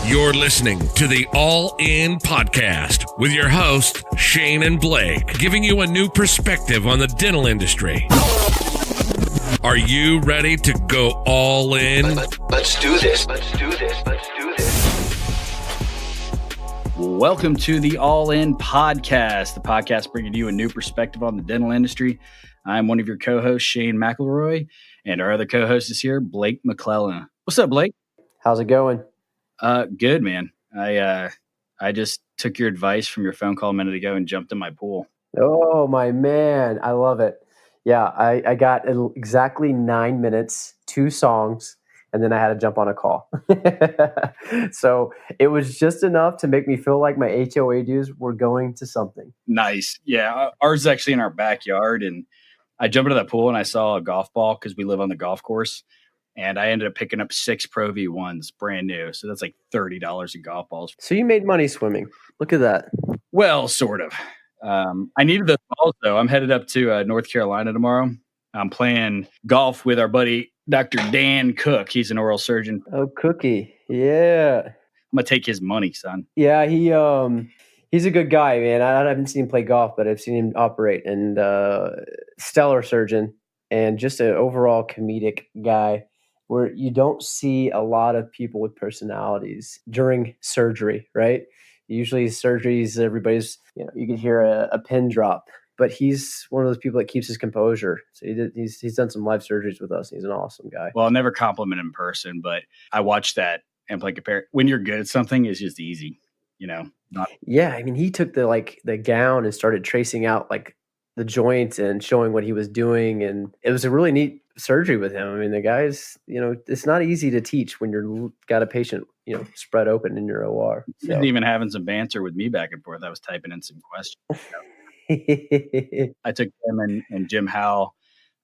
You're listening to the All In Podcast with your hosts, Shane and Blake, giving you a new perspective on the dental industry. Are you ready to go all in? Let's do this. Welcome to the All In Podcast, the podcast bringing you a new perspective on the dental industry. I'm one of your co-hosts, Shane McElroy, and our other co-host is here, Blake McClellan. What's up, Blake? How's it going? Good, man. I just took your advice from your phone call a minute ago and jumped in my pool. Oh, my man. I love it. Yeah, I got exactly 9 minutes, 2 songs, and then I had to jump on a call. So it was just enough to make me feel like my HOA dues were going to something. Nice. Yeah, ours is actually in our backyard, and I jumped into that pool and I saw a golf ball because we live on the golf course. And I ended up picking up 6 Pro V1s, brand new. So that's like $30 in golf balls. So you made money swimming. Look at that. Well, sort of. I needed those balls, though. I'm headed up to North Carolina tomorrow. I'm playing golf with our buddy, Dr. Dan Cook. He's an oral surgeon. Oh, Cookie. Yeah. I'm going to take his money, son. Yeah, he's a good guy, man. I haven't seen him play golf, but I've seen him operate. And stellar surgeon and just an overall comedic guy, where you don't see a lot of people with personalities during surgery, right? Usually surgeries, everybody's, you can hear a pin drop, but he's one of those people that keeps his composure. So he's done some live surgeries with us. He's an awesome guy. Well, I'll never compliment him in person, but I watched that and play compare. When you're good at something, it's just easy, Yeah, I mean, he took the gown and started tracing out like the joints and showing what he was doing, and it was a really neat surgery with him. I mean, the guy's, it's not easy to teach when you're got a patient, spread open in your OR. So. He was even having some banter with me back and forth. I was typing in some questions. I took him and Jim Howell,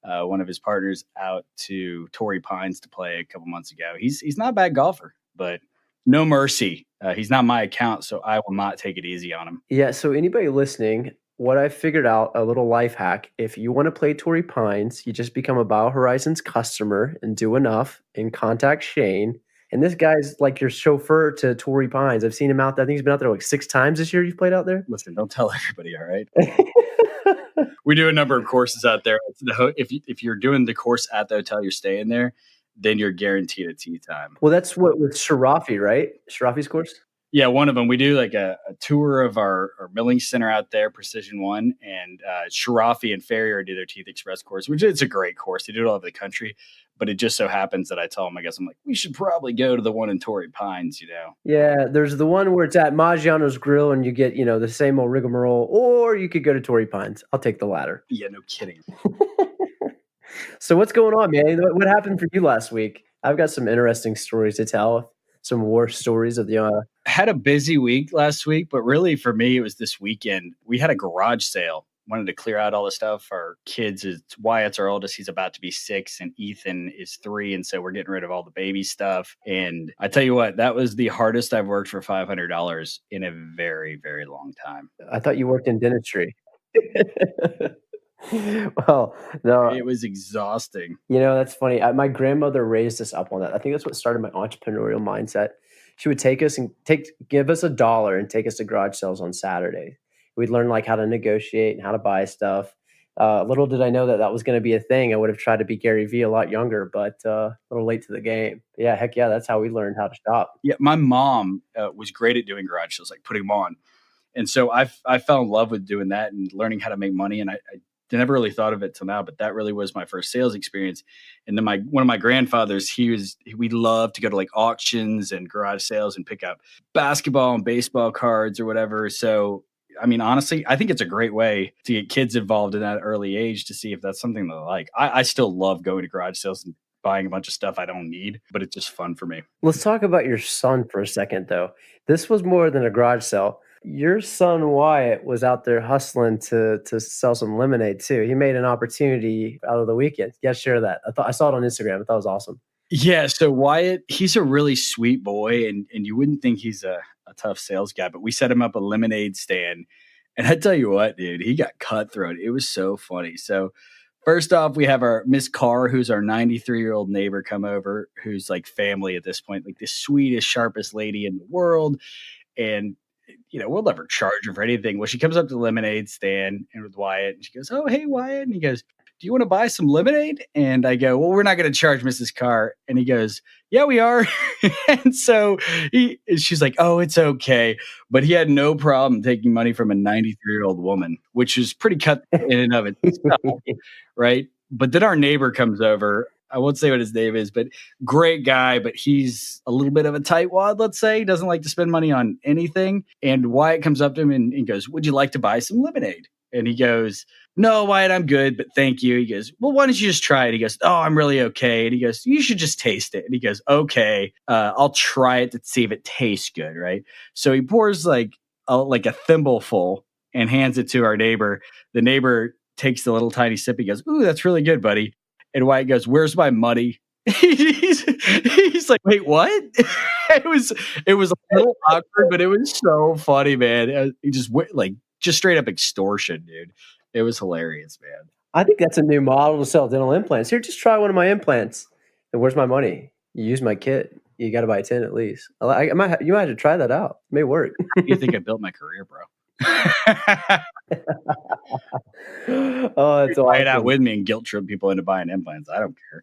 one of his partners, out to Torrey Pines to play a couple months ago. He's not a bad golfer, but no mercy. He's not my account, so I will not take it easy on him. Yeah. So anybody listening, what I figured out, a little life hack: if you want to play Torrey Pines, you just become a BioHorizons customer and do enough and contact Shane. And this guy's like your chauffeur to Torrey Pines. I've seen him out there. I think he's been out there like 6 times this year. You've played out there? Listen, don't tell everybody, all right? We do a number of courses out there. If you're doing the course at the hotel, you're staying there, then you're guaranteed a tee time. Well, that's what with Sharafi, right? Sharafi's course? Yeah, one of them. We do like a tour of our milling center out there, Precision One, and Sharafi and Farrier do their Teeth Express course, which is a great course. They do it all over the country, but it just so happens that I tell them, I'm like, we should probably go to the one in Torrey Pines, Yeah, there's the one where it's at Maggiano's Grill and you get, the same old rigmarole, or you could go to Torrey Pines. I'll take the latter. Yeah, no kidding. So what's going on, man? What happened for you last week? I've got some interesting stories to tell. Some war stories of the had a busy week last week, but really for me, it was this weekend. We had a garage sale. Wanted to clear out all the stuff. Our kids, Wyatt's our oldest. He's about to be 6 and Ethan is 3. And so we're getting rid of all the baby stuff. And I tell you what, that was the hardest I've worked for $500 in a very, very long time. I thought you worked in dentistry. Well, no, it was exhausting. That's funny. My grandmother raised us up on that. I think that's what started my entrepreneurial mindset. She would take us and give us $1 and take us to garage sales on Saturday. We'd learn how to negotiate and how to buy stuff. Little did I know that was going to be a thing. I would have tried to be Gary Vee a lot younger, but a little late to the game. But yeah, heck yeah, that's how we learned how to shop. Yeah, my mom was great at doing garage sales, like putting them on. And so I fell in love with doing that and learning how to make money. And I never really thought of it till now, but that really was my first sales experience. And then one of my grandfathers, we loved to go to like auctions and garage sales and pick up basketball and baseball cards or whatever. So, I mean, honestly, I think it's a great way to get kids involved in that early age to see if that's something they like. I still love going to garage sales and buying a bunch of stuff I don't need, but it's just fun for me. Let's talk about your son for a second, though. This was more than a garage sale. Your son Wyatt was out there hustling to sell some lemonade too. He made an opportunity out of the weekend. Yeah, share that. I saw it on Instagram. I thought it was awesome. Yeah, so Wyatt, he's a really sweet boy, and you wouldn't think he's a tough sales guy, but we set him up a lemonade stand, and I tell you what, dude, he got cutthroat. It was so funny. So First off, we have our Miss Carr, who's our 93-year-old neighbor, come over, who's like family at this point, like the sweetest, sharpest lady in the world. And, we'll never charge her for anything. Well, she comes up to the lemonade stand and with Wyatt, and she goes, "Oh, hey, Wyatt." And he goes, "Do you want to buy some lemonade?" And I go, "Well, we're not going to charge Mrs. Carr." And he goes, "Yeah, we are." And so she's like, "Oh, it's okay." But he had no problem taking money from a 93-year-old woman, which is pretty cut in and of itself, right? But then our neighbor comes over. I won't say what his name is, but great guy, but he's a little bit of a tightwad, let's say. He doesn't like to spend money on anything. And Wyatt comes up to him and goes, "Would you like to buy some lemonade?" And he goes, "No, Wyatt, I'm good, but thank you." He goes, "Well, why don't you just try it?" He goes, "Oh, I'm really okay." And he goes, "You should just taste it." And he goes, "Okay, I'll try it to see if it tastes good," right? So he pours like a thimbleful and hands it to our neighbor. The neighbor takes the little tiny sip. He goes, "Ooh, that's really good, buddy." And Wyatt goes, "Where's my money?" he's like, "Wait, what?" it was a little awkward, but it was so funny, man. He just went just straight up extortion, dude. It was hilarious, man. I think that's a new model to sell dental implants. Here, just try one of my implants. And where's my money? You use my kit. You got to buy 10 at least. You might have to try that out. It may work. You think I built my career, bro? Oh, that's Try it awesome. out with me and guilt trip people into buying implants. I don't care.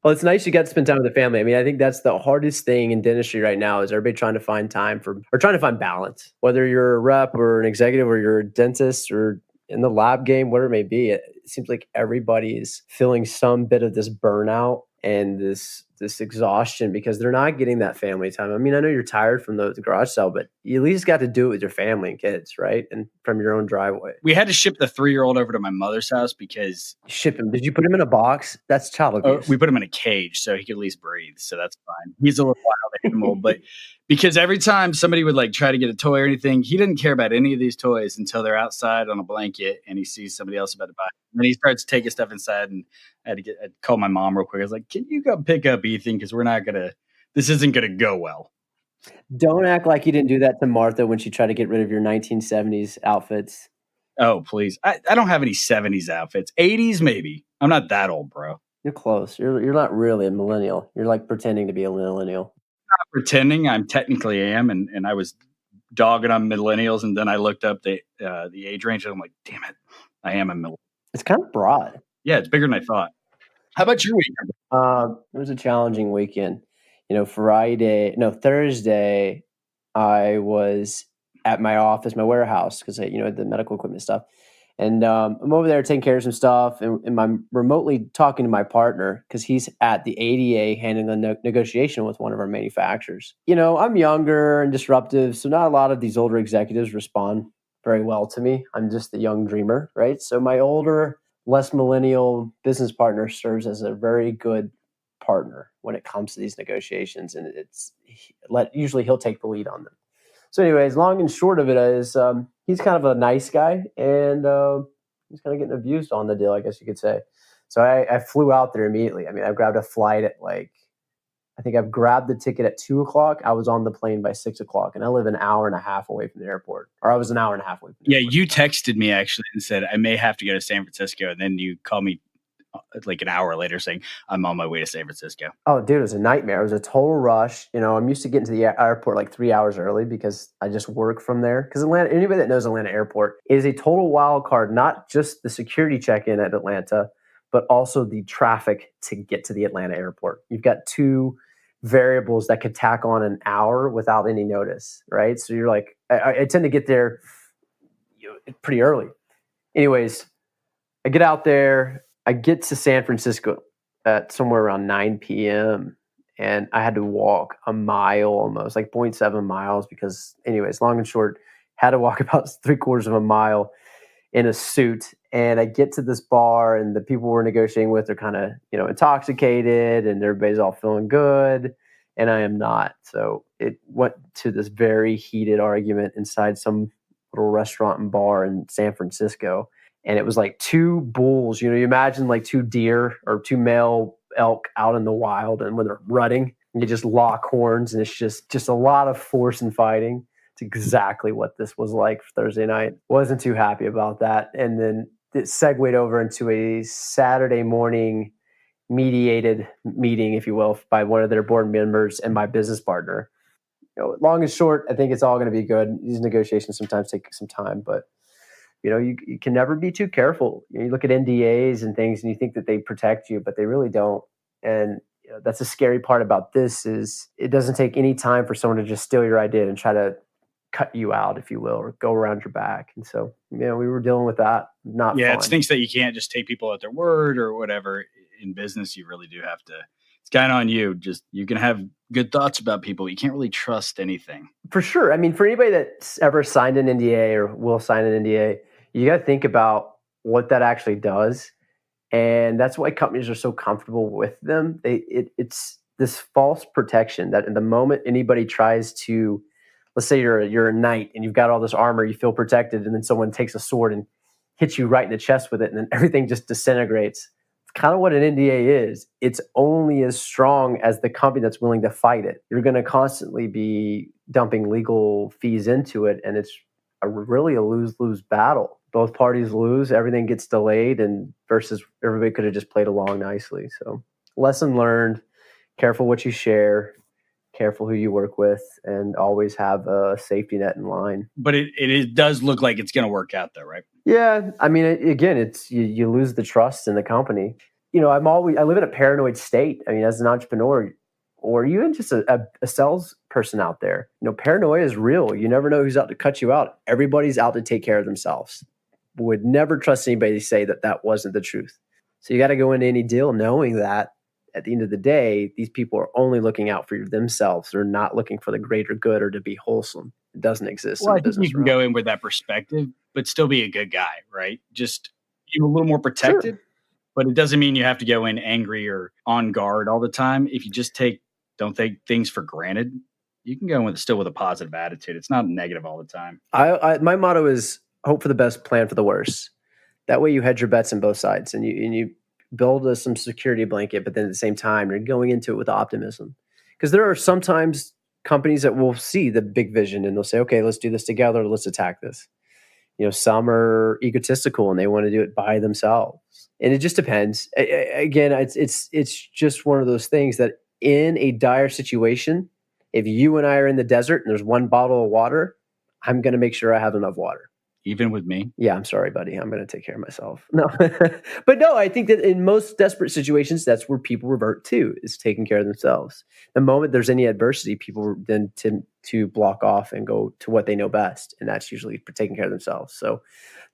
Well, it's nice you got to spend time with the family. I mean, I think that's the hardest thing in dentistry right now is everybody trying to find time or trying to find balance. Whether you're a rep or an executive or you're a dentist or in the lab game, whatever it may be, it seems like everybody is feeling some bit of this burnout and this exhaustion because they're not getting that family time. I mean, I know you're tired from the garage sale, but you at least got to do it with your family and kids, right? And from your own driveway. We had to ship the 3-year-old over to my mother's house because ship him. Did you put him in a box? That's child abuse. We put him in a cage so he could at least breathe. So that's fine. He's a little wild animal, but because every time somebody would like try to get a toy or anything, he didn't care about any of these toys until they're outside on a blanket and he sees somebody else about to buy it. And then he starts taking stuff inside, and I'd call my mom real quick. I was like, "Can you go pick up Ethan? Because this isn't gonna go well." Don't act like you didn't do that to Martha when she tried to get rid of your 1970s outfits. Oh, please. I don't have any 70s outfits. 80s, maybe. I'm not that old, bro. You're close. You're not really a millennial. You're like pretending to be a millennial. Not pretending. I'm technically am, and I was dogging on millennials, and then I looked up the age range, and I'm like, damn it, I am a millennial. It's kind of broad. Yeah, it's bigger than I thought. How about your weekend? It was a challenging weekend. Thursday, I was at my office, my warehouse, because the medical equipment stuff. And I'm over there taking care of some stuff, and I'm remotely talking to my partner because he's at the ADA handling the negotiation with one of our manufacturers. I'm younger and disruptive, so not a lot of these older executives respond very well to me. I'm just the young dreamer, right? So my older, less millennial business partner serves as a very good partner when it comes to these negotiations, and usually he'll take the lead on them. So anyways, long and short of it is he's kind of a nice guy, and he's kind of getting abused on the deal, I guess you could say. So I flew out there immediately. I mean, I grabbed a flight at I think I've grabbed the ticket at 2:00. I was on the plane by 6:00, and I live an hour and a half away from the airport. Or I was an hour and a half away from the airport. You texted me actually and said, I may have to go to San Francisco. And then you called me like an hour later saying, I'm on my way to San Francisco. Oh, dude, it was a nightmare. It was a total rush. I'm used to getting to the airport like 3 hours early because I just work from there. Because Atlanta, anybody that knows Atlanta Airport, is a total wild card, not just the security check-in at Atlanta, but also the traffic to get to the Atlanta airport. You've got two variables that could tack on an hour without any notice, right? So you're like, I tend to get there pretty early. Anyways, I get out there. I get to San Francisco at somewhere around 9 p.m. and I had to walk a mile almost, like 0.7 miles because anyways, long and short, had to walk about 3/4 of a mile in a suit. And I get to this bar and the people we're negotiating with are kind of, intoxicated and everybody's all feeling good. And I am not. So it went to this very heated argument inside some little restaurant and bar in San Francisco. And it was like two bulls, you imagine like two deer or two male elk out in the wild, and when they're rutting, you just lock horns, and it's just a lot of force and fighting. It's exactly what this was like Thursday night. Wasn't too happy about that. And then that segued over into a Saturday morning mediated meeting, if you will, by one of their board members and my business partner. Long and short, I think it's all going to be good. These negotiations sometimes take some time, but you can never be too careful. You look at NDAs and things and you think that they protect you, but they really don't. And that's the scary part about this is it doesn't take any time for someone to just steal your idea and try to cut you out, if you will, or go around your back. And so, we were dealing with that. Not Yeah, fun. it stinks that you can't just take people at their word or whatever. In business, you really do have to. It's kind of on you. Just you can have good thoughts about people. You can't really trust anything. For sure. I mean, for anybody that's ever signed an NDA or will sign an NDA, you got to think about what that actually does. And that's why companies are so comfortable with them. It's this false protection that in the moment anybody tries to, let's say you're a knight and you've got all this armor, you feel protected, and then someone takes a sword and hits you right in the chest with it, and then everything just disintegrates. It's kind of what an NDA is. It's only as strong as the company that's willing to fight it. You're going to constantly be dumping legal fees into it, and it's really a lose-lose battle. Both parties lose, everything gets delayed, and versus everybody could have just played along nicely. So lesson learned, careful what you share, careful who you work with, and always have a safety net in line. But it does look like it's going to work out though, right? Yeah. I mean, again, it's you lose the trust in the company. I live in a paranoid state. I mean, as an entrepreneur or even just a sales person out there, paranoia is real. You never know who's out to cut you out. Everybody's out to take care of themselves. Would never trust anybody to say that wasn't the truth. So you got to go into any deal knowing that at the end of the day, these people are only looking out for themselves. They're not looking for the greater good or to be wholesome. It doesn't exist in the business realm. You can go in with that perspective, but still be a good guy, right? Just a little more protected, sure. But it doesn't mean you have to go in angry or on guard all the time. If you just don't take things for granted, you can go in still with a positive attitude. It's not negative all the time. My motto is hope for the best, plan for the worst. That way you hedge your bets on both sides and you build some security blanket, but then at the same time, you're going into it with optimism. Because there are sometimes companies that will see the big vision and they'll say, okay, let's do this together. Let's attack this. Some are egotistical and they want to do it by themselves. And it just depends. Again, it's just one of those things that in a dire situation, if you and I are in the desert and there's one bottle of water, I'm going to make sure I have enough water. Even with me? Yeah, I'm sorry, buddy. I'm going to take care of myself. No, but no, I think that in most desperate situations, that's where people revert to, is taking care of themselves. The moment there's any adversity, people then tend to block off and go to what they know best. And that's usually for taking care of themselves. So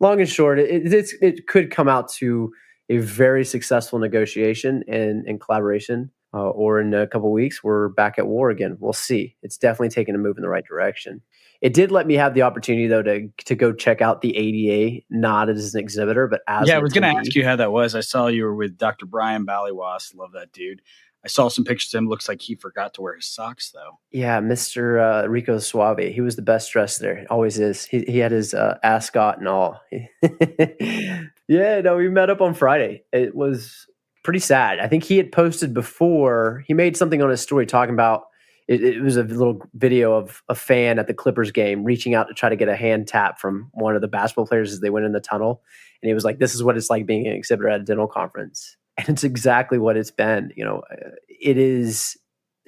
long and short, it could come out to a very successful negotiation and collaboration. Or in a couple of weeks, we're back at war again. We'll see. It's definitely taking a move in the right direction. It did let me have the opportunity, though, to go check out the ADA, not as an exhibitor, but as I was going to ask you how that was. I saw you were with Dr. Brian Ballywas. Love that dude. I saw some pictures of him. Looks like he forgot to wear his socks, though. Yeah, Mr. Rico Suave. He was the best dressed there. Always is. He had his ascot and all. Yeah, no, we met up on Friday. It was pretty sad. I think he had posted before. He made something on his story talking about, it was a little video of a fan at the Clippers game reaching out to try to get a hand tap from one of the basketball players as they went in the tunnel. And he was like, this is what it's like being an exhibitor at a dental conference. And it's exactly what it's been. It is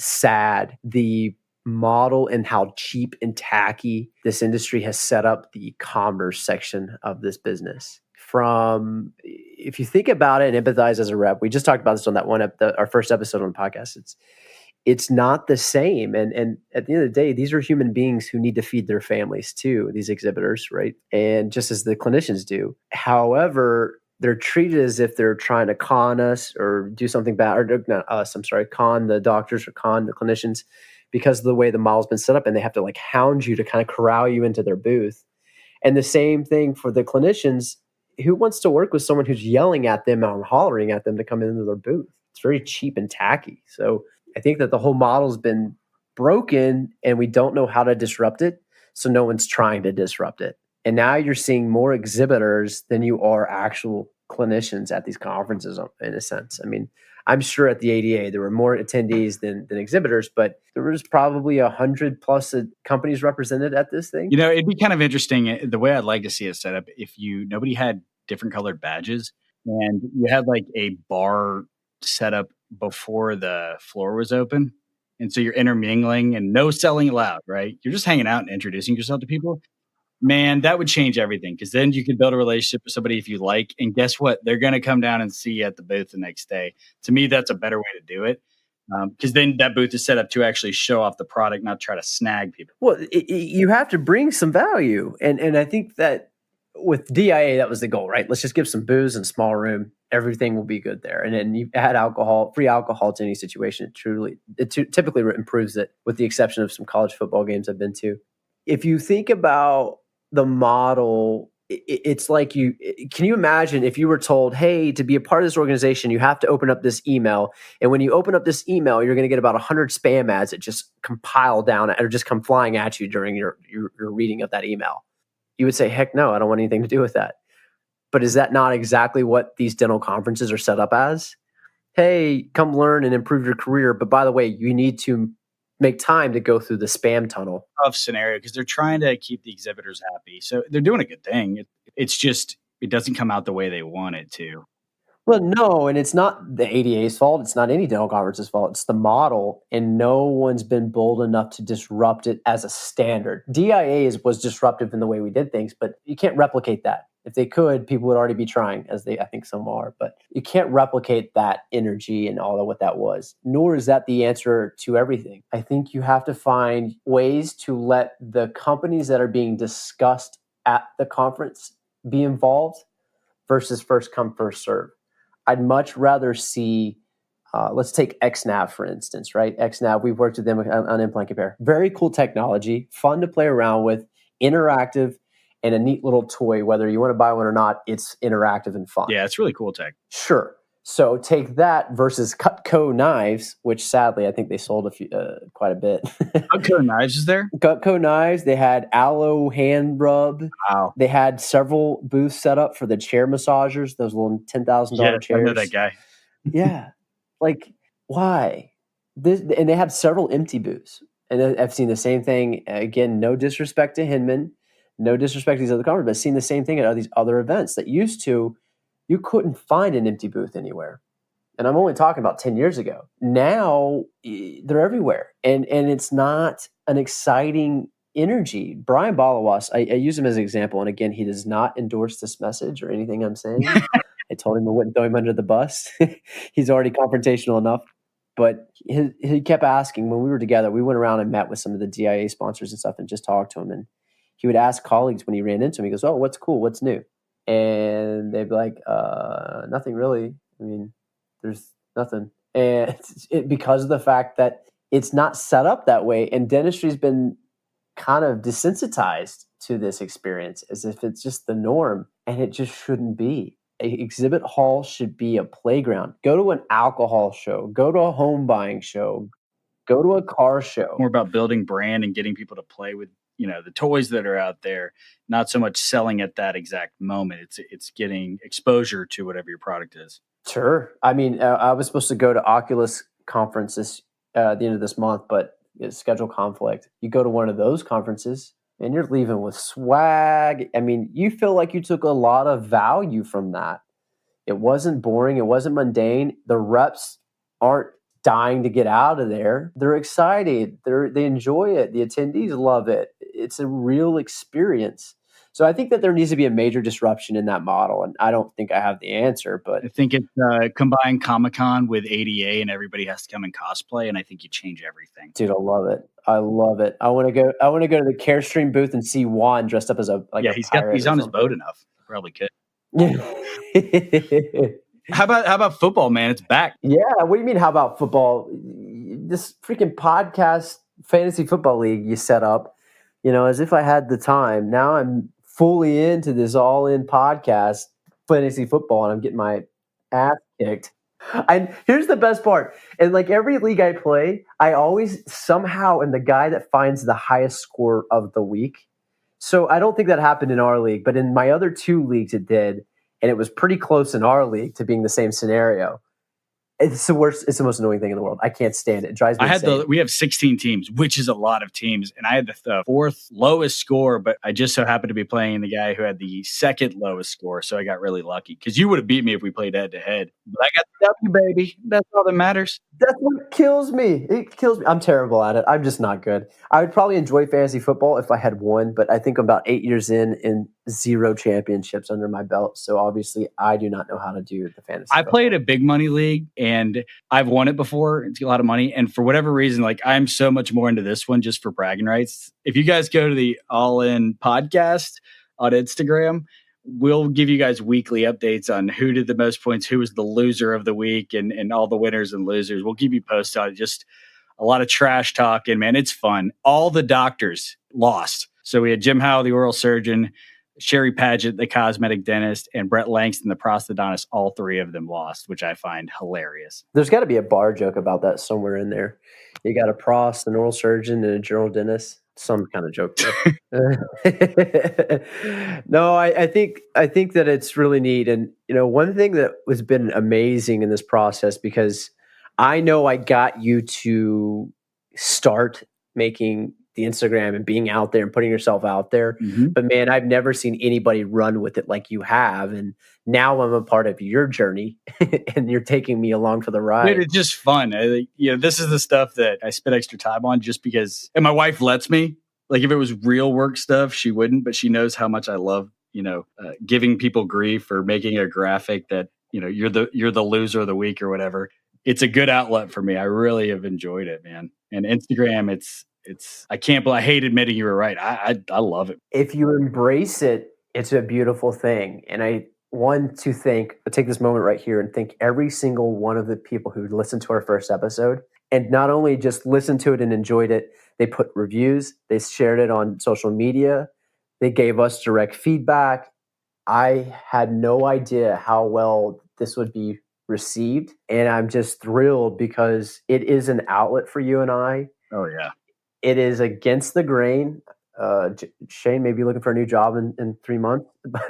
sad, the model and how cheap and tacky this industry has set up the commerce section of this business. From, if you think about it and empathize as a rep, we just talked about this on that one, our first episode on the podcast. It's not the same. And at the end of the day, these are human beings who need to feed their families too, these exhibitors, right? And just as the clinicians do. However, they're treated as if they're trying to con us or do something bad, or not us, I'm sorry, con the doctors or con the clinicians because of the way the model's been set up, and they have to like hound you to kind of corral you into their booth. And the same thing for the clinicians. Who wants to work with someone who's yelling at them and hollering at them to come into their booth? It's very cheap and tacky. So I think that the whole model's been broken and we don't know how to disrupt it. So no one's trying to disrupt it. And now you're seeing more exhibitors than you are actual clinicians at these conferences in a sense. I mean, I'm sure at the ADA, there were more attendees than exhibitors, but there was probably 100 plus companies represented at this thing. It'd be kind of interesting the way I'd like to see it set up. If nobody had different colored badges, and you had like a bar set up before the floor was open. And so you're intermingling and no selling allowed, right? You're just hanging out and introducing yourself to people. Man, that would change everything because then you could build a relationship with somebody if you like. And guess what? They're going to come down and see you at the booth the next day. To me, that's a better way to do it because then that booth is set up to actually show off the product, not try to snag people. Well, you have to bring some value. And I think that with DIA, that was the goal, right? Let's just give some booze and small room. Everything will be good there. And then you add alcohol, free alcohol to any situation. It typically improves it, with the exception of some college football games I've been to. If you think about the model, it's like can you imagine if you were told, hey, to be a part of this organization, you have to open up this email. And when you open up this email, you're going to get about 100 spam ads that just compile down or just come flying at you during your reading of that email. You would say, heck no, I don't want anything to do with that. But is that not exactly what these dental conferences are set up as? Hey, come learn and improve your career. But by the way, you need to make time to go through the spam tunnel. Tough scenario because they're trying to keep the exhibitors happy. So they're doing a good thing. It's just, it doesn't come out the way they want it to. Well, no, and it's not the ADA's fault. It's not any dental conference's fault. It's the model, and no one's been bold enough to disrupt it as a standard. DIA was disruptive in the way we did things, but you can't replicate that. If they could, people would already be trying, as I think some are. But you can't replicate that energy and all of what that was, nor is that the answer to everything. I think you have to find ways to let the companies that are being discussed at the conference be involved versus first come, first serve. I'd much rather see, let's take XNav, for instance, right? XNav, we've worked with them on Implant Compare. Very cool technology, fun to play around with, interactive, and a neat little toy. Whether you want to buy one or not, it's interactive and fun. Yeah, it's really cool tech. Sure. So take that versus Cutco knives, which sadly I think they sold quite a bit. Cutco knives is there? Cutco knives. They had aloe hand rub. Wow. They had several booths set up for the chair massagers, those little $10,000 chairs. I know that guy. Yeah. Like, why? And they had several empty booths. And I've seen the same thing. Again, no disrespect to Hinman, no disrespect to these other conferences, but I've seen the same thing at these other events that you couldn't find an empty booth anywhere. And I'm only talking about 10 years ago. Now they're everywhere. And it's not an exciting energy. Brian Balawas, I use him as an example. And again, he does not endorse this message or anything I'm saying. I told him I wouldn't throw him under the bus. He's already confrontational enough. But he kept asking when we were together, we went around and met with some of the DIA sponsors and stuff and just talked to him. And he would ask colleagues when he ran into him, he goes, oh, what's cool? What's new? And they'd be like, nothing really. I mean, there's nothing. And because of the fact that it's not set up that way, and dentistry's been kind of desensitized to this experience as if it's just the norm, and it just shouldn't be. An exhibit hall should be a playground. Go to an alcohol show. Go to a home buying show. Go to a car show. More about building brand and getting people to play with the toys that are out there, not so much selling at that exact moment. It's getting exposure to whatever your product is. Sure. I mean, I was supposed to go to Oculus conferences at the end of this month, but schedule conflict. You go to one of those conferences and you're leaving with swag. I mean, you feel like you took a lot of value from that. It wasn't boring. It wasn't mundane. The reps aren't dying to get out of there. They're excited. They enjoy it. The attendees love it. It's a real experience. So I think that there needs to be a major disruption in that model. And I don't think I have the answer, but I think it's combine Comic-Con with ADA and everybody has to come in cosplay. And I think you change everything. Dude, I love it. I love it. I want to go to the Carestream booth and see Juan dressed up as a he's on his boat enough. Probably could. Yeah. How about football, man? It's back. Yeah. What do you mean? How about football? This freaking podcast fantasy football league you set up, as if I had the time. Now I'm fully into this all-in podcast fantasy football, and I'm getting my ass kicked. And here's the best part. And like every league I play, I always somehow am the guy that finds the highest score of the week. So I don't think that happened in our league, but in my other two leagues it did. And it was pretty close in our league to being the same scenario. It's the worst. It's the most annoying thing in the world. I can't stand it. It drives me insane. We have 16 teams, which is a lot of teams. And I had the fourth lowest score, but I just so happened to be playing the guy who had the second lowest score. So I got really lucky because you would have beat me if we played head to head. But I got the W, baby. That's all that matters. That's what kills me. It kills me. I'm terrible at it. I'm just not good. I would probably enjoy fantasy football if I had one, but I think I'm about 8 years in 0 championships under my belt. So obviously I do not know how to do the fantasy. I played a big money league and I've won it before. It's a lot of money. And for whatever reason, like I'm so much more into this one just for bragging rights. If you guys go to the All In podcast on Instagram, we'll give you guys weekly updates on who did the most points, who was the loser of the week, and all the winners and losers. We'll keep you posted on it. Just a lot of trash talking, man. It's fun. All the doctors lost. So we had Jim Howe, the oral surgeon, Sherry Paget, the cosmetic dentist, and Brett Langston, the prosthodontist. All three of them lost, which I find hilarious. There's got to be a bar joke about that somewhere in there. You got a prost, an oral surgeon, and a general dentist. Some kind of joke there. No, I think that it's really neat. And, one thing that has been amazing in this process, because I know I got you to start making the Instagram and being out there and putting yourself out there. Mm-hmm. But man, I've never seen anybody run with it like you have. And now I'm a part of your journey and you're taking me along for the ride. Dude, it's just fun. This is the stuff that I spend extra time on just because, and my wife lets me. Like if it was real work stuff, she wouldn't, but she knows how much I love, giving people grief or making a graphic that, you're the loser of the week or whatever. It's a good outlet for me. I really have enjoyed it, man. And Instagram, I hate admitting you were right. I love it. If you embrace it, it's a beautiful thing. And I want to take this moment right here and thank every single one of the people who listened to our first episode and not only just listened to it and enjoyed it, they put reviews, they shared it on social media, they gave us direct feedback. I had no idea how well this would be received. And I'm just thrilled because it is an outlet for you and I. Oh, yeah. It is against the grain. Shane may be looking for a new job in 3 months, but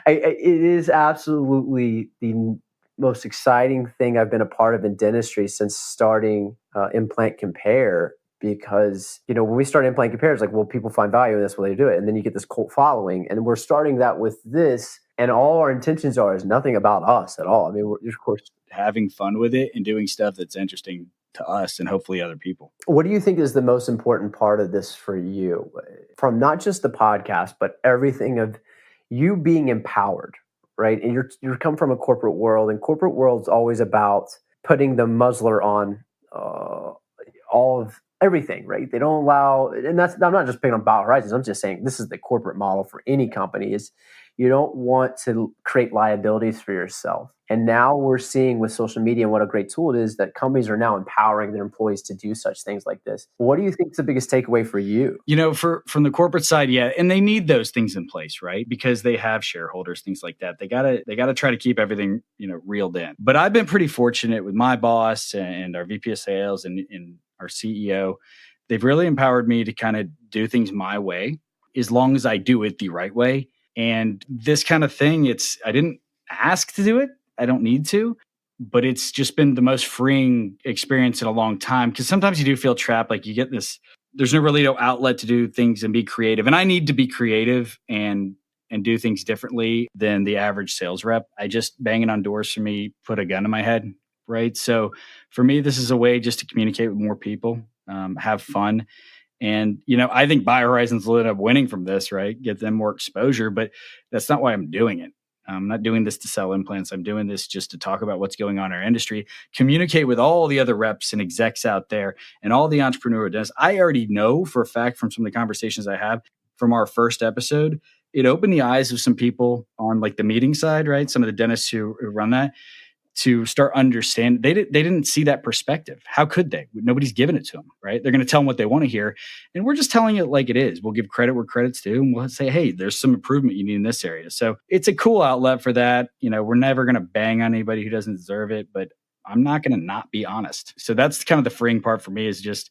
it is absolutely the most exciting thing I've been a part of in dentistry since starting Implant Compare. Because when we started Implant Compare, it's like, well, people find value in this, well, they do it, and then you get this cult following, and we're starting that with this, and all our intentions is nothing about us at all. I mean, we're of course having fun with it and doing stuff that's interesting to us and hopefully other people. What do you think is the most important part of this for you, from not just the podcast, but everything of you being empowered, right? And you come from a corporate world, and corporate world's always about putting the muzzler on all of everything, right? They don't allow, and I'm not just picking on Bio Horizons. I'm just saying this is the corporate model for any company is you don't want to create liabilities for yourself. And now we're seeing with social media and what a great tool it is that companies are now empowering their employees to do such things like this. What do you think is the biggest takeaway for you? From the corporate side, yeah, and they need those things in place, right? Because they have shareholders, things like that. They gotta try to keep everything, reeled in. But I've been pretty fortunate with my boss and our VP of sales and our CEO. They've really empowered me to kind of do things my way, as long as I do it the right way. And this kind of thing, I didn't ask to do it. I don't need to, but it's just been the most freeing experience in a long time. Because sometimes you do feel trapped. Like you get this, there's no outlet to do things and be creative. And I need to be creative and do things differently than the average sales rep. I just banging on doors for me, put a gun in my head. Right. So for me, this is a way just to communicate with more people, have fun. And, I think Bio Horizons will end up winning from this, right? Get them more exposure, but that's not why I'm doing it. I'm not doing this to sell implants. I'm doing this just to talk about what's going on in our industry, communicate with all the other reps and execs out there and all the entrepreneur dentists. I already know for a fact from some of the conversations I have from our first episode, it opened the eyes of some people on like the meeting side, right? Some of the dentists who run that, to start understanding. They didn't see that perspective. How could they? Nobody's giving it to them, right? They're going to tell them what they want to hear. And we're just telling it like it is. We'll give credit where credit's due. And we'll say, hey, there's some improvement you need in this area. So it's a cool outlet for that. We're never going to bang on anybody who doesn't deserve it, but I'm not going to not be honest. So that's kind of the freeing part for me is just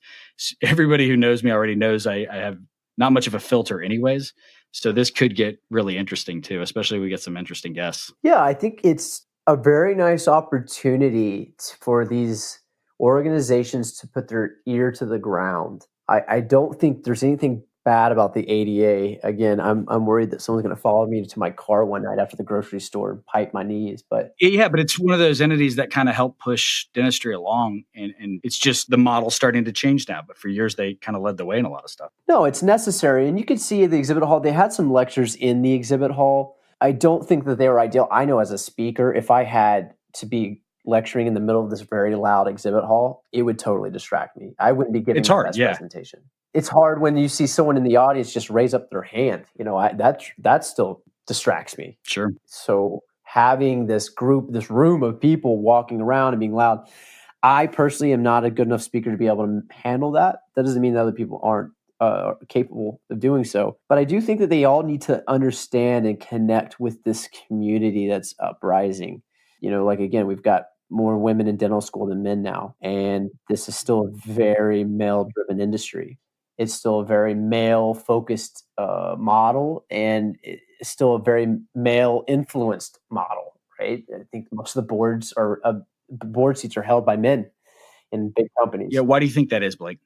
everybody who knows me already knows I have not much of a filter anyways. So this could get really interesting too, especially if we get some interesting guests. Yeah, I think it's a very nice opportunity for these organizations to put their ear to the ground. I don't think there's anything bad about the ADA. Again, I'm worried that someone's going to follow me to my car one night after the grocery store and pipe my knees. But Yeah, but it's one of those entities that kind of help push dentistry along. And it's just the model starting to change now. But for years, they kind of led the way in a lot of stuff. no, it's necessary. And you could see at the exhibit hall, they had some lectures in the exhibit hall. I don't think that they were ideal. I know as a speaker, if I had to be lecturing in the middle of this very loud exhibit hall, it would totally distract me. I wouldn't be giving It's the hard, best yeah. presentation. It's hard when you see someone in the audience just raise up their hand. That still distracts me. Sure. So having this room of people walking around and being loud, I personally am not a good enough speaker to be able to handle that. That doesn't mean that other people aren't capable of doing so. But I do think that they all need to understand and connect with this community that's uprising. Like, again, we've got more women in dental school than men now. And this is still a very male-driven industry. It's still a very male-focused model, and it's still a very male-influenced model, right? I think most of the board seats are held by men in big companies. Yeah. Why do you think that is, Blake?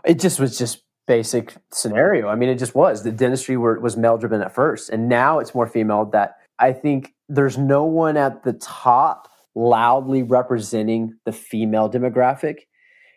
It just was just basic scenario. I mean, it just was. The dentistry was male-driven at first, and now it's more female. That I think there's no one at the top loudly representing the female demographic,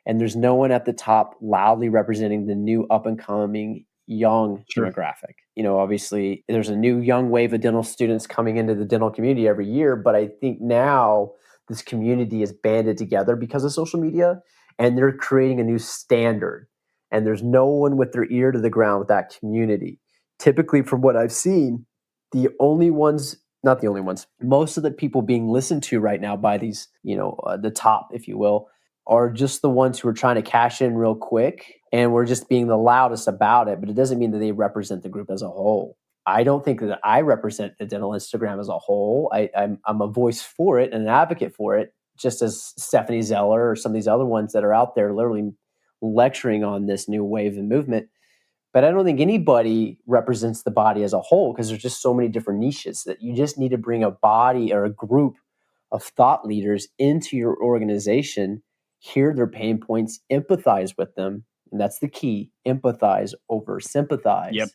and there's no one at the top loudly representing the new up-and-coming young demographic. Obviously, there's a new young wave of dental students coming into the dental community every year, but I think now this community is banded together because of social media, and they're creating a new standard. And there's no one with their ear to the ground with that community. Typically, from what I've seen, not the only ones, most of the people being listened to right now by these, the top, if you will, are just the ones who are trying to cash in real quick. And we're just being the loudest about it. But it doesn't mean that they represent the group as a whole. I don't think that I represent the dental Instagram as a whole. I'm a voice for it and an advocate for it, just as Stephanie Zeller or some of these other ones that are out there literally lecturing on this new wave and movement. But I don't think anybody represents the body as a whole, because there's just so many different niches that you just need to bring a body or a group of thought leaders into your organization, hear their pain points, empathize with them. And that's the key, empathize over sympathize. Yep.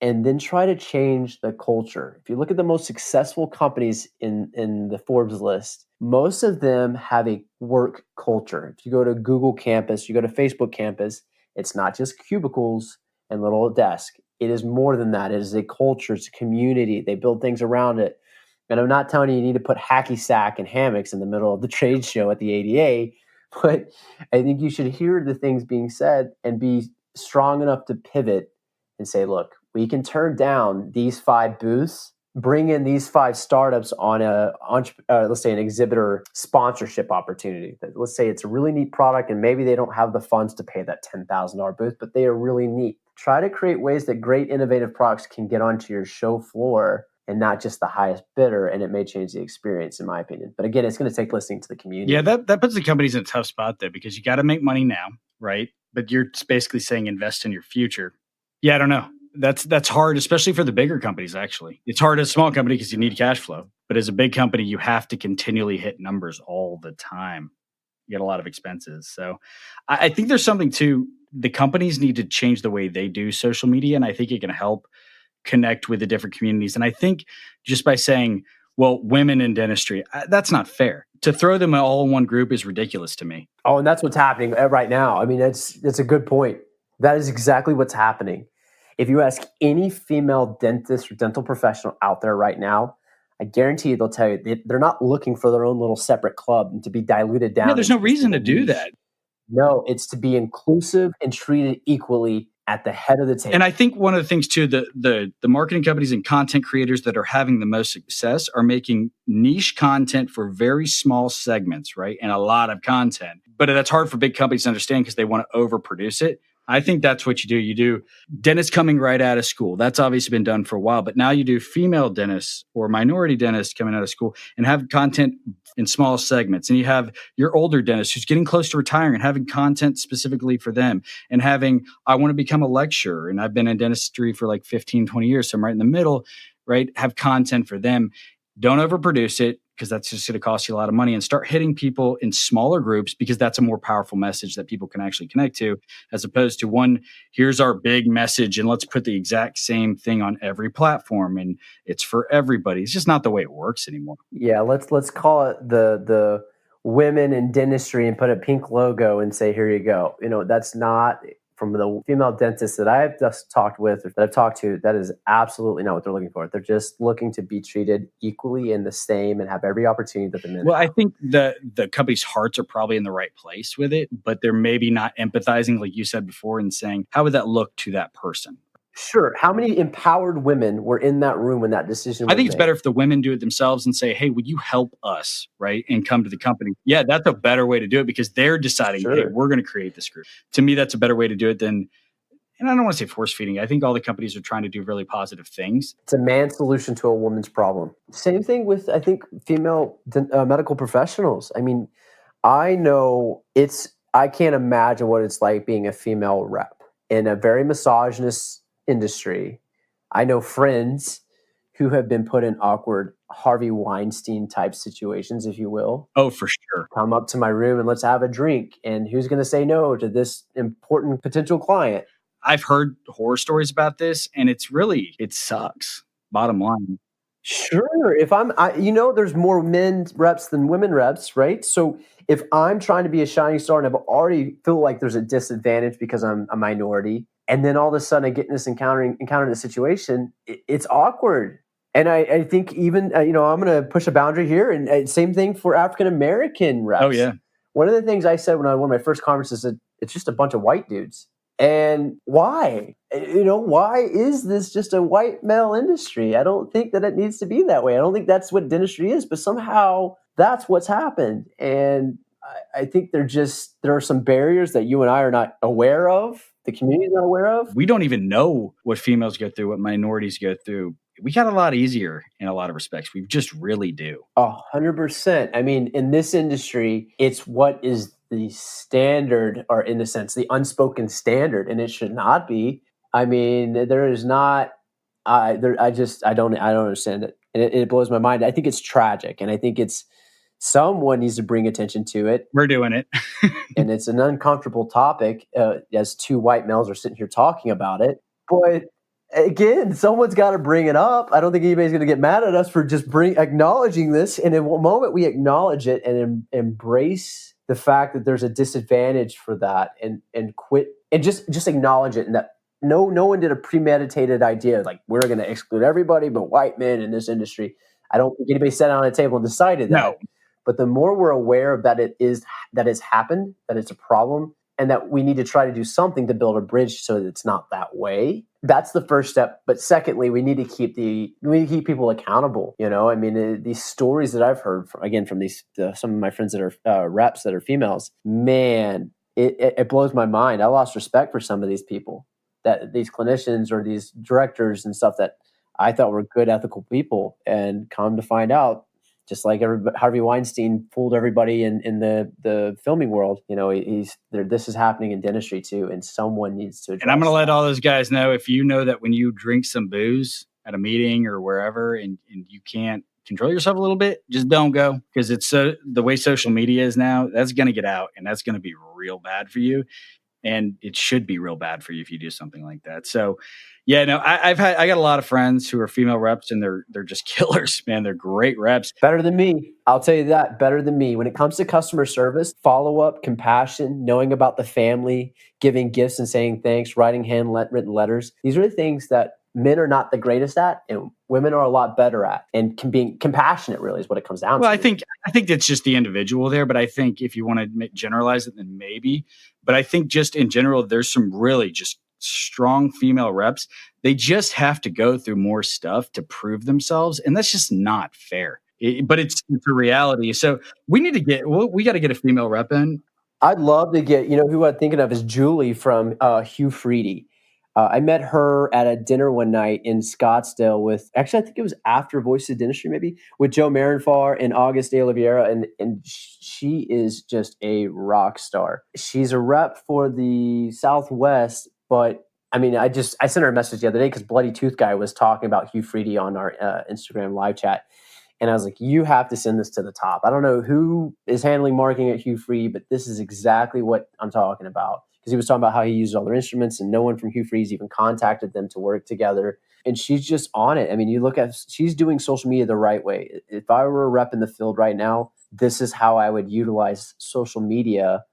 And then try to change the culture. If you look at the most successful companies in the Forbes list, most of them have a work culture. If you go to Google campus, you go to Facebook campus, it's not just cubicles and little desk. It is more than that. It is a culture. It's a community. They build things around it. And I'm not telling you need to put hacky sack and hammocks in the middle of the trade show at the ADA, but I think you should hear the things being said and be strong enough to pivot and say, look, we can turn down these 5 booths, bring in these 5 startups on let's say an exhibitor sponsorship opportunity. Let's say it's a really neat product and maybe they don't have the funds to pay that $10,000 booth, but they are really neat. Try to create ways that great innovative products can get onto your show floor and not just the highest bidder, and it may change the experience, in my opinion. But again, it's going to take listening to the community. Yeah, that puts the companies in a tough spot there, because you got to make money now, right? But you're basically saying invest in your future. Yeah, I don't know. That's hard, especially for the bigger companies, actually. It's hard as a small company because you need cash flow. But as a big company, you have to continually hit numbers all the time. You get a lot of expenses. So I think there's something to the companies need to change the way they do social media. And I think it can help connect with the different communities. And I think just by saying, well, women in dentistry, that's not fair. To throw them all in one group is ridiculous to me. Oh, and that's what's happening right now. I mean, that's a good point. That is exactly what's happening. If you ask any female dentist or dental professional out there right now, I guarantee you they'll tell you they're not looking for their own little separate club and to be diluted down. Yeah, there's no reason to do that. No, it's to be inclusive and treated equally at the head of the table. And I think one of the things too, the marketing companies and content creators that are having the most success are making niche content for very small segments, right? And a lot of content. But that's hard for big companies to understand because they want to overproduce it. I think that's what you do. You do dentists coming right out of school. That's obviously been done for a while, but now you do female dentists or minority dentists coming out of school and have content in small segments. And you have your older dentist who's getting close to retiring and having content specifically for them, and having, I want to become a lecturer. And I've been in dentistry for like 15, 20 years. So I'm right in the middle, right? Have content for them. Don't overproduce it. because that's just going to cost you a lot of money, and start hitting people in smaller groups, because that's a more powerful message that people can actually connect to, as opposed to one, here's our big message and let's put the exact same thing on every platform and it's for everybody. It's just not the way it works anymore. Yeah, let's call it the women in dentistry and put a pink logo and say, here you go. That's not, from the female dentists that I've just talked with, or that I've talked to, that is absolutely not what they're looking for. They're just looking to be treated equally and the same and have every opportunity that the men Well, have. I think the company's hearts are probably in the right place with it, but they're maybe not empathizing, like you said before, and saying, how would that look to that person? Sure. How many empowered women were in that room when that decision was I think it's made? better if the women do it themselves and say, hey, would you help us, right? And come to the company. Yeah, that's a better way to do it, because they're deciding, hey, Sure. we're going to create this group. To me, that's a better way to do it than, and I don't want to say force feeding. I think all the companies are trying to do really positive things. It's a man's solution to a woman's problem. Same thing with, I think, female medical professionals. I mean, I can't imagine what it's like being a female rep in a very misogynist industry. I know friends who have been put in awkward Harvey Weinstein type situations, if you will. Oh, for sure. Come up to my room and let's have a drink. And who's going to say no to this important potential client? I've heard horror stories about this, and it sucks. Bottom line. Sure. There's more men reps than women reps, right? So if I'm trying to be a shining star and I've already feel like there's a disadvantage because I'm a minority, and then all of a sudden I get in this encountering a situation, it's awkward. And I think even, I'm going to push a boundary here, and same thing for African-American reps. Oh, yeah. One of the things I said when I won my first conference is it's just a bunch of white dudes. And why? Why is this just a white male industry? I don't think that it needs to be that way. I don't think that's what dentistry is, but somehow that's what's happened. And I think there are some barriers that you and I are not aware of, the community is not aware of. We don't even know what females go through, what minorities go through. We got a lot easier in a lot of respects. We just really do. 100%. I mean, in this industry, it's what is the standard, or in a sense, the unspoken standard, and it should not be. I mean, there is not. I don't understand it, and it blows my mind. I think it's tragic, and I think someone needs to bring attention to it. We're doing it, and it's an uncomfortable topic as two white males are sitting here talking about it, but. Again, someone's got to bring it up. I don't think anybody's going to get mad at us for just acknowledging this. And in one moment we acknowledge it and embrace the fact that there's a disadvantage for that, and quit and just acknowledge it. And that no one did a premeditated idea like we're going to exclude everybody but white men in this industry. I don't think anybody sat down at a table and decided that. No. But the more we're aware of that that has happened, that it's a problem, and that we need to try to do something to build a bridge so that it's not that way. That's the first step. But secondly, we need to keep people accountable. I mean, these stories that I've heard from these some of my friends that are reps that are females, man, it blows my mind. I lost respect for some of these people, that these clinicians or these directors and stuff that I thought were good, ethical people, and come to find out, just like Harvey Weinstein fooled everybody in the filming world, this is happening in dentistry too, and someone needs to address. And I'm going to let all those guys know, if you know that when you drink some booze at a meeting or wherever and you can't control yourself a little bit, just don't go, because it's the way social media is now, that's going to get out, and that's going to be real bad for you. And it should be real bad for you if you do something like that. So, yeah, no, I got a lot of friends who are female reps, and they're just killers, man. They're great reps. Better than me. I'll tell you that. Better than me. When it comes to customer service, follow-up, compassion, knowing about the family, giving gifts and saying thanks, writing handwritten letters. These are the things that men are not the greatest at, and women are a lot better at. And being compassionate really is what it comes down to. Well, I think that's just the individual there, but I think if you want to generalize it, then maybe. But I think just in general, there's some really just strong female reps. They just have to go through more stuff to prove themselves, and that's just not fair. But it's a reality. So we got to get a female rep in. I'd love to get, who I'm thinking of is Julie from Hugh Freedy. I met her at a dinner one night in Scottsdale I think it was after Voice of Dentistry, maybe, with Joe Marinfar and August de Oliveira. And she is just a rock star. She's a rep for the Southwest, but I mean, I sent her a message the other day because Bloody Tooth Guy was talking about Hugh Freedy on our Instagram live chat. And I was like, you have to send this to the top. I don't know who is handling marketing at Hugh Free, but this is exactly what I'm talking about. Because he was talking about how he uses all their instruments and no one from Hugh Free's even contacted them to work together. And she's just on it. I mean, you look at, she's doing social media the right way. If I were a rep in the field right now, this is how I would utilize social media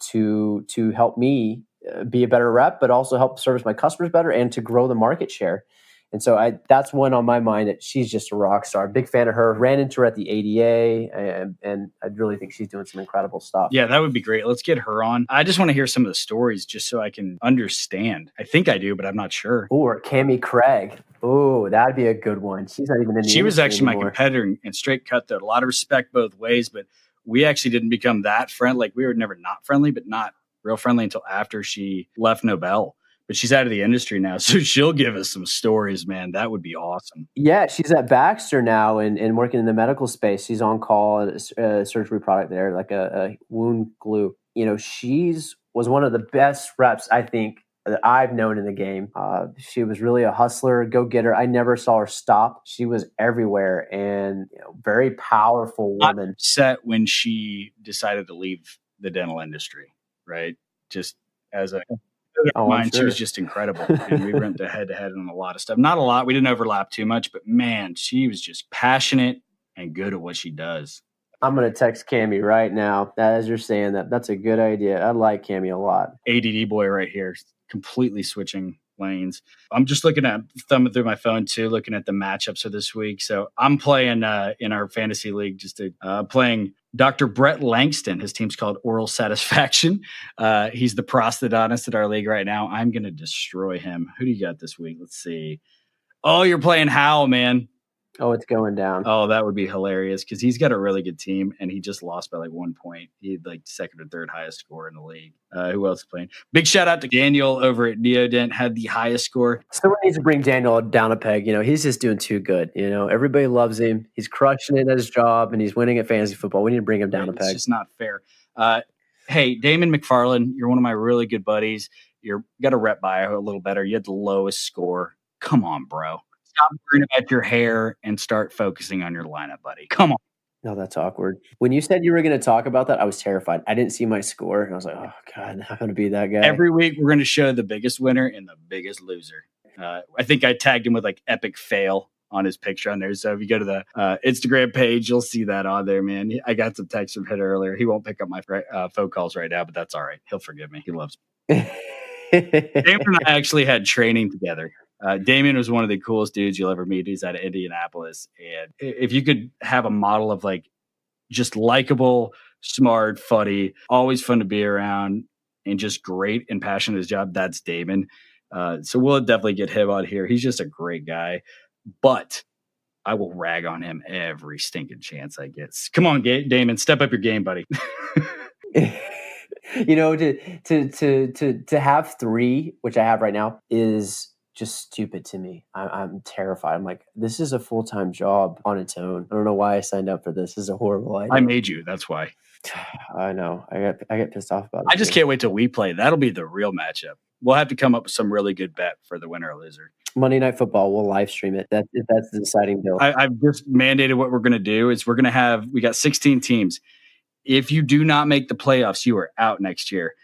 to help me be a better rep, but also help service my customers better and to grow the market share. And so that's one on my mind, that she's just a rock star. Big fan of her. Ran into her at the ADA, and I really think she's doing some incredible stuff. Yeah, that would be great. Let's get her on. I just want to hear some of the stories just so I can understand. I think I do, but I'm not sure. Or Cammie Craig. Oh, that'd be a good one. She's not even in the She was actually anymore. my competitor in straight cut, though. A lot of respect both ways, but we actually didn't become that friendly. Like, we were never not friendly, but not real friendly until after she left Nobel. But she's out of the industry now, so she'll give us some stories, man. That would be awesome. Yeah, she's at Baxter now and working in the medical space. She's on call at a surgery product there, like a wound glue. You know, was one of the best reps, I think, that I've known in the game. She was really a hustler, go-getter. I never saw her stop. She was everywhere, and very powerful woman. Not upset when she decided to leave the dental industry, right? Just as a... Mine, sure. She was just incredible. And we went head-to-head on a lot of stuff. Not a lot. We didn't overlap too much, but man, she was just passionate and good at what she does. I'm going to text Cammie right now. As you're saying that, that's a good idea. I like Cammie a lot. ADD boy right here, completely switching lanes. I'm just thumbing through my phone too, looking at the matchups for this week. So I'm playing in our fantasy league, playing Dr. Brett Langston. His team's called Oral Satisfaction. He's the prosthodontist at our league right now. I'm going to destroy him. Who do you got this week? Let's see. Oh, you're playing Hal, man. Oh, it's going down. Oh, that would be hilarious because he's got a really good team and he just lost by like 1 point. He had like second or third highest score in the league. Who else is playing? Big shout out to Daniel over at Neodent, had the highest score. Someone needs to bring Daniel down a peg. He's just doing too good. Everybody loves him. He's crushing it at his job and he's winning at fantasy football. We need to bring him down a peg. It's just not fair. Hey, Damon McFarland, you're one of my really good buddies. You got a rep bio a little better. You had the lowest score. Come on, bro. Stop worrying about your hair and start focusing on your lineup, buddy. Come on. No, that's awkward. When you said you were going to talk about that, I was terrified. I didn't see my score, and I was like, oh, God, I'm going to be that guy. Every week, we're going to show the biggest winner and the biggest loser. I think I tagged him with like epic fail on his picture on there. So if you go to the Instagram page, you'll see that on there, man. I got some texts from him earlier. He won't pick up my phone calls right now, but that's all right. He'll forgive me. He loves me. Damon and I actually had training together. Damien was one of the coolest dudes you'll ever meet. He's out of Indianapolis. And if you could have a model of like just likable, smart, funny, always fun to be around, and just great and passionate at his job, that's Damon. So we'll definitely get him on here. He's just a great guy. But I will rag on him every stinking chance I get. Come on, Damon, step up your game, buddy. To have 3, which I have right now, is just stupid to me. I'm terrified. I'm like, this is a full-time job on its own. I don't know why I signed up for this. This is a horrible idea. I made you. That's why. I know. I get pissed off about it. I just can't wait till we play. That'll be the real matchup. We'll have to come up with some really good bet for the winner or loser. Monday Night Football, we'll live stream it. That's the deciding deal. I've just mandated what we're going to do is we got 16 teams. If you do not make the playoffs, you are out next year.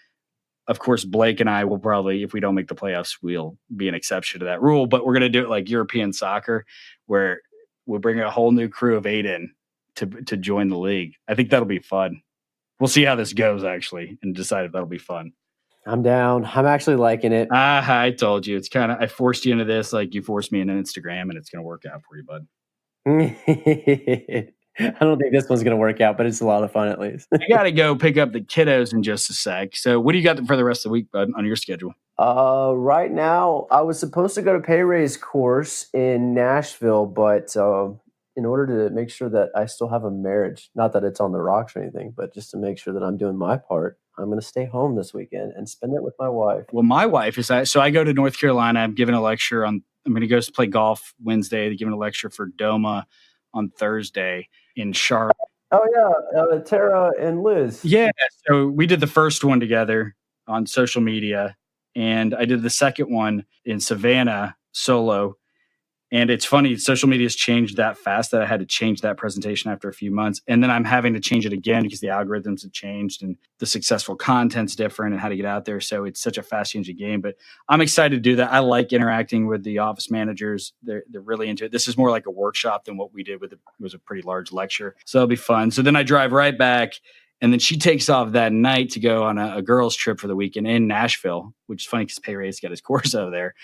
Of course, Blake and I will probably, if we don't make the playoffs, we'll be an exception to that rule. But we're going to do it like European soccer, where we'll bring a whole new crew of 8 in to join the league. I think that'll be fun. We'll see how this goes, actually, and decide if that'll be fun. I'm down. I'm actually liking it. I told you. It's kind of, I forced you into this like you forced me into Instagram, and it's going to work out for you, bud. I don't think this one's going to work out, but it's a lot of fun at least. I got to go pick up the kiddos in just a sec. So what do you got for the rest of the week, bud, on your schedule? Right now, I was supposed to go to Pay Raise course in Nashville, but in order to make sure that I still have a marriage, not that it's on the rocks or anything, but just to make sure that I'm doing my part, I'm going to stay home this weekend and spend it with my wife. Well, my wife is so I go to North Carolina. I'm giving a lecture I'm going to go play golf Wednesday. They're giving a lecture for DOMA on Thursday in Charlotte. Oh, yeah. Tara and Liz. Yeah. So we did the first one together on social media, and I did the second one in Savannah solo. And it's funny, social media has changed that fast that I had to change that presentation after a few months. And then I'm having to change it again because the algorithms have changed and the successful content's different and how to get out there. So it's such a fast changing game. But I'm excited to do that. I like interacting with the office managers. They're really into it. This is more like a workshop than what we did it was a pretty large lecture. So it'll be fun. So then I drive right back. And then she takes off that night to go on a girls' trip for the weekend in Nashville, which is funny because Pay Ray's got his course over there.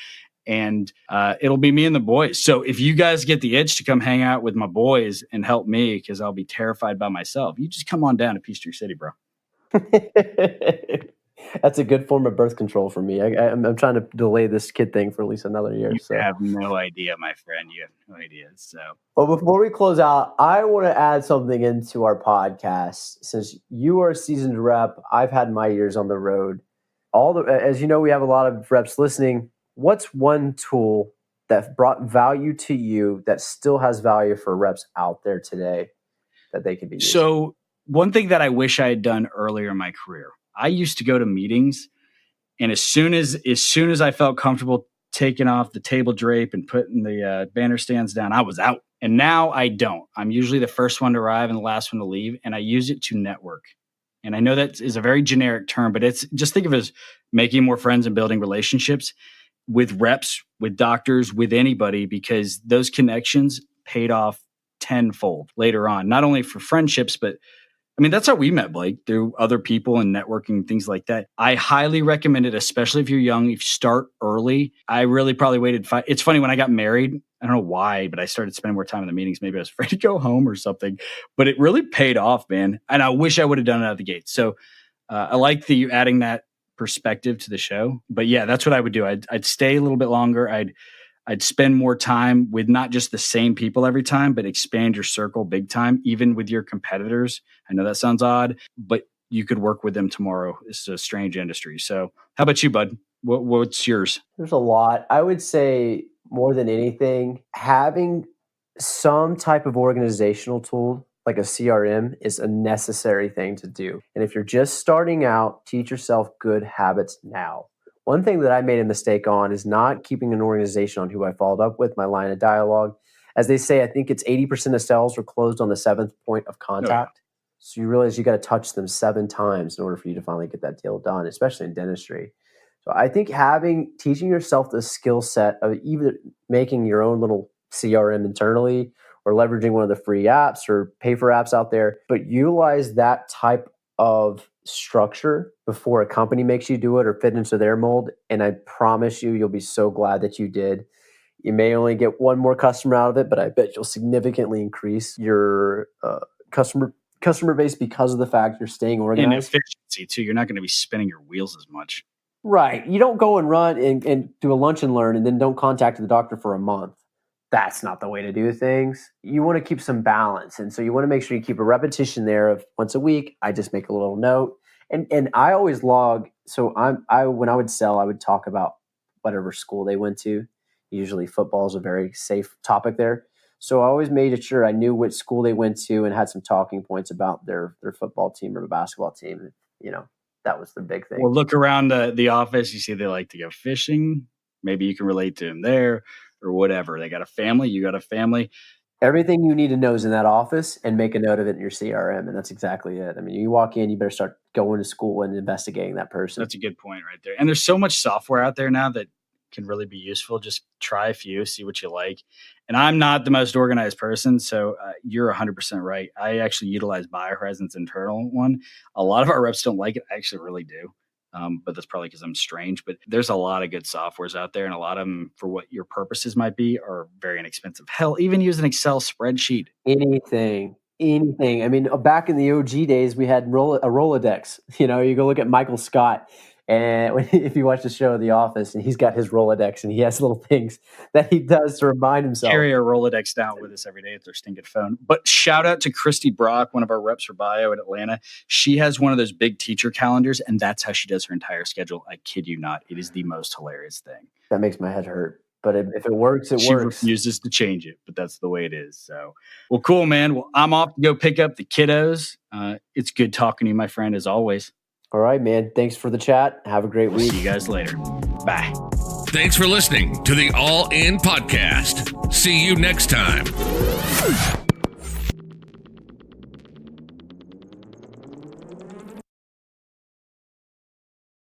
And it'll be me and the boys. So if you guys get the itch to come hang out with my boys and help me, because I'll be terrified by myself, you just come on down to Peachtree City, bro. That's a good form of birth control for me. I'm trying to delay this kid thing for at least another year. You have no idea, my friend. You have no idea. So, well, before we close out, I want to add something into our podcast. Since you are a seasoned rep, I've had my years on the road. As you know, we have a lot of reps listening. What's one tool that brought value to you that still has value for reps out there today that they could be using? So one thing that I wish I had done earlier in my career, I used to go to meetings, and as soon as I felt comfortable taking off the table drape and putting the banner stands down, I was out. And now I don't. I'm usually the first one to arrive and the last one to leave, and I use it to network. And I know that is a very generic term, but it's just think of it as making more friends and building relationships with reps, with doctors, with anybody, because those connections paid off tenfold later on, not only for friendships, but I mean, that's how we met, Blake, through other people and networking, things like that. I highly recommend it, especially if you're young, if you start early. I really probably waited It's funny, when I got married, I don't know why, but I started spending more time in the meetings. Maybe I was afraid to go home or something, but it really paid off, man. And I wish I would have done it out of the gate. So I like you adding that perspective to the show. But yeah, that's what I would do. I'd stay a little bit longer. I'd spend more time with not just the same people every time, but expand your circle big time, even with your competitors. I know that sounds odd, but you could work with them tomorrow. It's a strange industry. So how about you, bud? What's yours? There's a lot. I would say more than anything, having some type of organizational tool like a CRM is a necessary thing to do. And if you're just starting out, teach yourself good habits now. One thing that I made a mistake on is not keeping an organization on who I followed up with, my line of dialogue. As they say, I think it's 80% of sales are closed on the 7th point of contact. Oh. So you realize you got to touch them 7 times in order for you to finally get that deal done, especially in dentistry. So I think teaching yourself the skill set of either making your own little CRM internally or leveraging one of the free apps or pay for apps out there, but utilize that type of structure before a company makes you do it or fit into their mold. And I promise you'll be so glad that you did. You may only get one more customer out of it, but I bet you'll significantly increase your customer base because of the fact you're staying organized. And efficiency too. You're not going to be spinning your wheels as much. Right. You don't go and run and do a lunch and learn and then don't contact the doctor for a month. That's not the way to do things. You want to keep some balance. And so you want to make sure you keep a repetition there of once a week. I just make a little note. And I always log. So when I would sell, I would talk about whatever school they went to. Usually football is a very safe topic there. So I always made sure I knew which school they went to and had some talking points about their football team or basketball team. You know, that was the big thing. Well, look around the office. You see they like to go fishing. Maybe you can relate to them there. Or whatever. They got a family, you got a family. Everything you need to know is in that office and make a note of it in your CRM. And that's exactly it. I mean, you walk in, you better start going to school and investigating that person. That's a good point right there. And there's so much software out there now that can really be useful. Just try a few, see what you like. And I'm not the most organized person, so you're 100% right. I actually utilize BioHorizons internal one. A lot of our reps don't like it. I actually really do. But that's probably because I'm strange. But there's a lot of good softwares out there, and a lot of them, for what your purposes might be, are very inexpensive. Hell, even use an Excel spreadsheet. Anything. I mean, back in the OG days, we had a Rolodex. You know, you go look at Michael Scott, and if you watch the show The Office, and he's got his Rolodex, and he has little things that he does to remind himself. Carry a Rolodex down with us every day at their stinking phone. But shout out to Christy Brock, one of our reps for Bio in Atlanta. She has one of those big teacher calendars, and that's how she does her entire schedule. I kid you not. It is the most hilarious thing. That makes my head hurt. But if it works, it works. She refuses to change it, but that's the way it is. So, well, cool, man. Well, I'm off to go pick up the kiddos. It's good talking to you, my friend, as always. All right, man. Thanks for the chat. Have a great week. See you guys later. Bye. Thanks for listening to the All In Podcast. See you next time.